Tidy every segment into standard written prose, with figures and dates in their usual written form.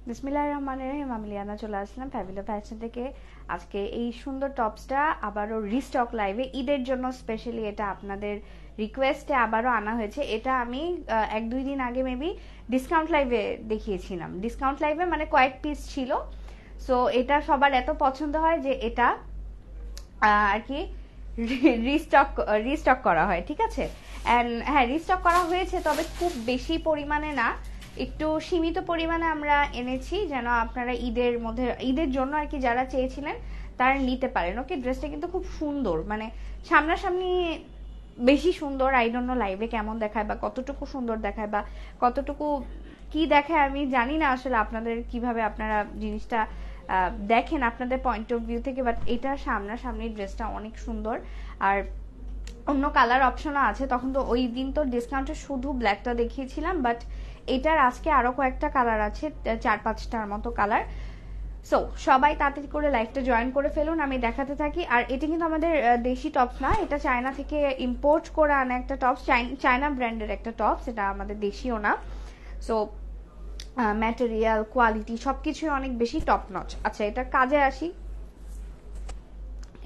বিসমিল্লাহির রহমানির রহিম। আমি লিয়ানা চলে আসলাম ফ্যাবিলো ফ্যাশন থেকে। আজকে এই সুন্দর টপসটা আবারও রিস্টক লাইভে ঈদের জন্য স্পেশালি এটা আপনাদের রিকোয়েস্টে আবারও আনা হয়েছে। এটা আমি 1-2 দিন আগে মেবি ডিসকাউন্ট লাইভে দেখিয়েছিলাম। ডিসকাউন্ট লাইভে মানে কয়েক পিস ছিল, সো এটা সবার এত পছন্দ হয় যে এটা আর কি রিস্টক করা হয়, ঠিক আছে। অ্যান্ড হ্যাঁ, রিস্টক করা হয়েছে, তবে খুব বেশি পরিমাণে না, একটু সীমিত পরিমাণে আমরা এনেছি যেন আপনারা ঈদের জন্য আর কি যারা চেয়েছিলেন তারা নিতে পারেন। ওকে, ড্রেসটা কিন্তু খুব সুন্দর, মানে সামনাসামনি বেশি সুন্দর। আই ডোন্ট নো লাইভে কেমন দেখায় বা কতটুকু সুন্দর দেখায় বা কতটুকু কি দেখায় আমি জানি না আসলে আপনাদের কিভাবে আপনারা জিনিসটা দেখেন আপনাদের পয়েন্ট অফ ভিউ থেকে, বাট এটা সামনাসামনি ড্রেসটা অনেক সুন্দর। আর অন্য কালার অপশনও আছে, তখন তো ওই দিন তো ডিসকাউন্টে শুধু ব্ল্যাকটা দেখিয়েছিলাম, বাট এটার আজকে আরো কয়েকটা কালার আছে, 4-5টার মতো কালার। সো সবাই তাড়াতাড়ি করে লাইভটা জয়েন করে ফেলুন, আমি দেখাতে থাকি। আর এটা কিন্তু আমাদের দেশি টপস না, এটা চায়না থেকে ইম্পোর্ট করে আনা একটা টপস, চায়না ব্র্যান্ডের একটা টপস, এটা আমাদের দেশিও না। সো ম্যাটেরিয়াল কোয়ালিটি সবকিছুই অনেক বেশি টপ নচ। আচ্ছা, এটা কাজে আসি।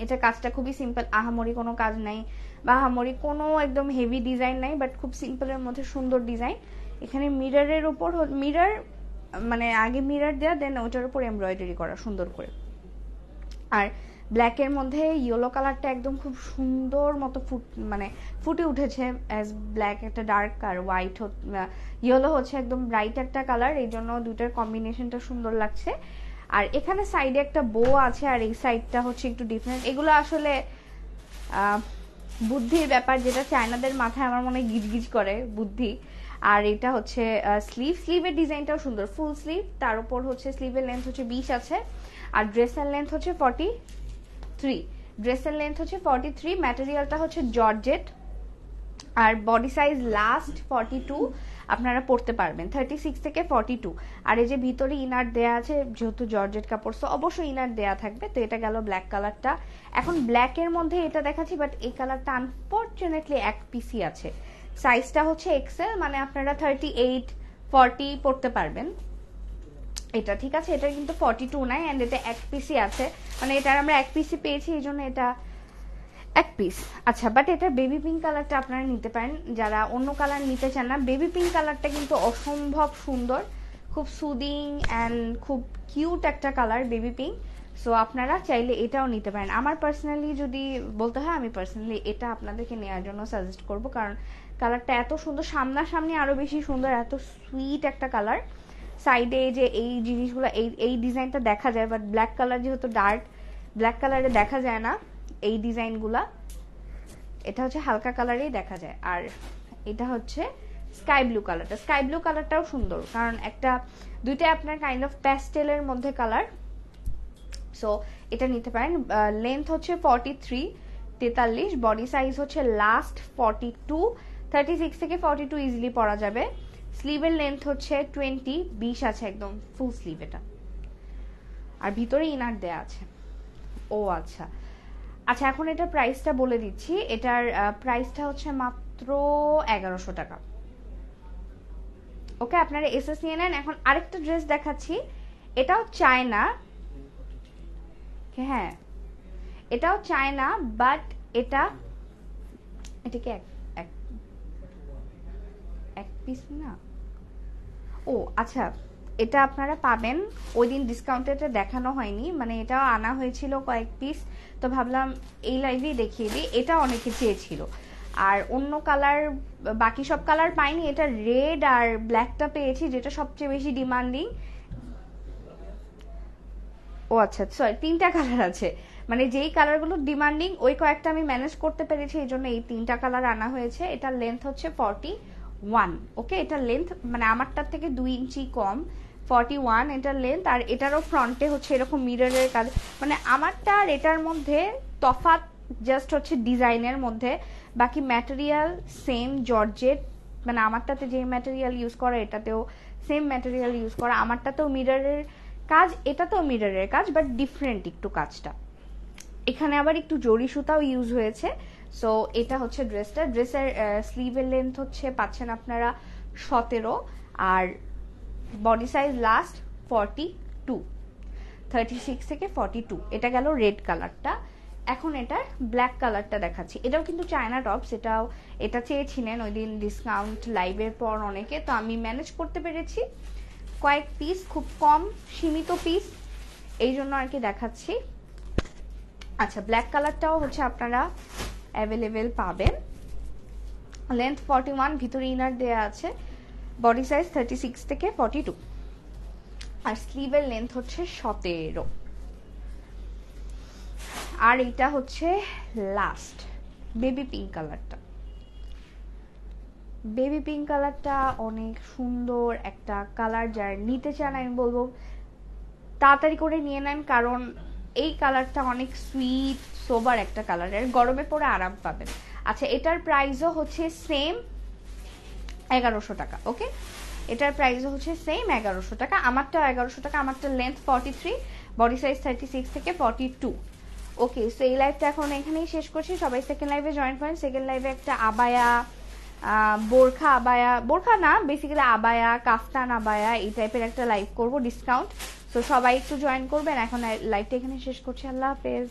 এটা কাজটা খুবই সিম্পল, আহামরি কোনো কাজ নাই বা আহামরি কোনো একদম হেভি ডিজাইন নাই, বাট খুব সিম্পলের মধ্যে সুন্দর ডিজাইন। এখানে মিররের উপর মিরর, মানে আগে মিরর দেওয়া, দেন ওটার উপর এমব্রয়ডারি করা সুন্দর করে। আর ব্ল্যাকের মধ্যে ইয়েলো কালারটা একদম খুব সুন্দর মতো ফুটে উঠেছে অ্যাজ ব্ল্যাক একটা ডার্ক, আর হোয়াইট ইয়েলো হচ্ছে একদম ব্রাইট একটা কালার, এই জন্য দুটার কম্বিনেশনটা সুন্দর লাগছে। আর এখানে সাইডে একটা বো আছে, আর এই সাইডটা হচ্ছে একটু ডিফারেন্ট। এগুলো আসলে বুদ্ধির ব্যাপার, যেটা চায়নাদের মাথায় আমার মনে হয় গিজগিজ করে বুদ্ধি। আর এটা হচ্ছে স্লিভের ডিজাইনটাও সুন্দর, ফুল স্লিভ, তার উপর হচ্ছে স্লিভের লেন্থ হচ্ছে 20 আছে, আর ড্রেসের লেন্থ হচ্ছে 43। ড্রেসের লেন্থ হচ্ছে 43, ম্যাটেরিয়ালটা হচ্ছে জর্জেট, আর বডি সাইজ লাস্ট 42 আপনারা পড়তে পারবেন, 36 থেকে 42। আর এই যে ভিতরে ইনার দেয়া আছে, যেহেতু জর্জেট কাপড় তো অবশ্যই ইনার দেয়া থাকবে। তো এটা গেল ব্ল্যাক কালারটা। এখন ব্ল্যাকের মধ্যে এটা দেখাচ্ছি, বাট এই কালারটা আনফরচুনেটলি এক পিসি আছে। সাইজটা হচ্ছে এক্সেল, মানে আপনারা 38-40 পড়তে পারবেন এটা, ঠিক আছে। এটা কিন্তু 42 নাই, অ্যান্ড এটা এক পিসি আছে, মানে এটার আমরা এক পিসি পেয়েছি, এই জন্য এটা এক পিস। আচ্ছা, বাট এটা বেবি পিঙ্ক কালারটা আপনারা নিতে পারেন যারা অন্য কালার নিতে চান না। বেবি পিঙ্ক কালারটা কিন্তু অসম্ভব সুন্দর, খুব সুদিং অ্যান্ড খুব কিউট একটা কালার বেবি পিঙ্ক। সো আপনারা চাইলে এটাও নিতে পারেন। আমার পার্সোনালি যদি বলতে হয়, আমি পার্সোনালি এটা আপনাদেরকে নেওয়ার জন্য সাজেস্ট করব, কারণ কালারটা এত সুন্দর, সামনাসামনি আরো বেশি সুন্দর, এত সুইট একটা কালার। সাইডে যে এই জিনিসগুলো, এই ডিজাইনটা দেখা যায়, বাট ব্ল্যাক কালার যেহেতু ডার্ক, ব্ল্যাক কালারে দেখা যায় না এই ডিজাইনগুলা। এটা হচ্ছে হালকা কালারেই দেখা যায়। আর এটা হচ্ছে স্কাই ব্লু কালারটা, স্কাই ব্লু কালারটাও সুন্দর, কারণ দুইটা আপনার কাইন্ড অফ প্যাস্টেলের মধ্যে কালার। সো এটা নিতে পারেন। লেন্থ হচ্ছে 43, বডি সাইজ হচ্ছে লাস্ট 42, 36 থেকে 42 ইজিলি পরা যাবে। স্লিভের লেন্থ হচ্ছে 20 আছে, একদম ফুল স্লিভ এটা, আর ভিতরে ইনার দেয়া আছে। ও আচ্ছা, এখন এটার প্রাইসটা বলে দিচ্ছি। এটার প্রাইসটা হচ্ছে মাত্র 1100 টাকা। ওকে, আপনারা এসএস নিয়ে নেন। এখন আরেকটা ড্রেস দেখাচ্ছি, এটাও চায়না, হ্যাঁ এটাও চায়না, বাট এটাকে এক পিস না। ও আচ্ছা, এটা আপনারা পাবেন, ওই দিন ডিসকাউন্টে দেখানো হয়নি, মানে এটাও আনা হয়েছিল কয়েক পিস, তো ভাবলাম এই লাইভেই দেখিয়ে দিই। এটা অনেকে চেয়েছিল, আর অন্য কালার, বাকি সব কালার পাইনি, এটা রেড আর ব্ল্যাকটা পেয়েছি, যেটা সবচেয়ে বেশি ডিমান্ডিং। ও আচ্ছা, সরি, 3টা কালার আছে, মানে যেই কালারগুলো ডিমান্ডিং ওই কয়েকটা আমি ম্যানেজ করতে পেরেছি, এই জন্য এই 3টা কালার আনা হয়েছে। এটার লেন্থ হচ্ছে 41। ওকে, এটার লেন্থ মানে আমারটার থেকে 2 ইঞ্চি কম, 41 এটার লেন্থ। আর এটারও ফ্রন্টে হচ্ছে এরকম মিররের কাজ, মানে আমারটা আর এটার মধ্যে তফাৎ জাস্ট হচ্ছে ডিজাইনের মধ্যে, বাকি ম্যাটেরিয়াল সেম জর্জেট, মানে আমারটাতে যে ম্যাটেরিয়াল ইউজ করা এটাতেও সেম ম্যাটেরিয়াল ইউজ করা। আমারটাতেও মিররের কাজ, এটাতেও মিররের কাজ, বাট ডিফারেন্ট একটু কাজটা। এখানে আবার একটু জরি সুতাও ইউজ হয়েছে। সো এটা হচ্ছে ড্রেসের স্লিভের লেন্থ হচ্ছে পাচ্ছেন আপনারা 17, আর বডি সাইজ লাস্ট 42, 36 থেকে 42। এটা গেল রেড কালারটা। এখন এটার ব্ল্যাক কালারটা দেখাচ্ছি। এটাও কিন্তু চায়না টপস, এটা চেয়েছিলেন ওই দিন ডিসকাউন্ট লাইভের পর অনেকে, তো আমি ম্যানেজ করতে পেরেছি। কয়েক পিস, খুব কম সীমিত পিস, এই জন্য আর কি দেখাচ্ছি। আচ্ছা, ব্ল্যাক কালারটাও হচ্ছে আপনারা অ্যাভেলেবেল পাবেন। লেন্থ 41, ভিতরে ইনার দেয়া আছে, বডি সাইজ 36 থেকে 42, আর স্লিভের লেন্থ হচ্ছে 17। আর এটা হচ্ছে লাস্ট বেবি পিঙ্ক কালারটা। বেবি পিঙ্ক কালারটা অনেক সুন্দর একটা কালার, যার নিতে চান আমি বলবো তাড়াতাড়ি করে নিয়ে নেন, কারণ এই কালারটা অনেক সুইট সোবার একটা কালারের, গরমে পরে আরাম পাবেন। আচ্ছা, এটার প্রাইসও হচ্ছে সেম 1100 টাকা। ওকে, এটার প্রাইসও হচ্ছে সেম 1100 টাকা। আমারটা 1100 টাকা, আমারটা লেন্থ 43, বডি সাইজ 36 থেকে 42। ওকে, সো এই লাইভটা এখন এখানেই শেষ করছি। সবাই সেকেন্ড লাইভে জয়েন করেন। সেকেন্ড লাইভে একটা আবায়া, বোরখা আবায়া, বোরখা না বেসিক্যালি আবায়া, কাফতান আবায়া, এই টাইপের একটা লাইভ করব ডিসকাউন্ট। তো সবাই একটু জয়েন করবেন। এখন লাইভটা এখানে শেষ করছি। আল্লাহ হাফেজ।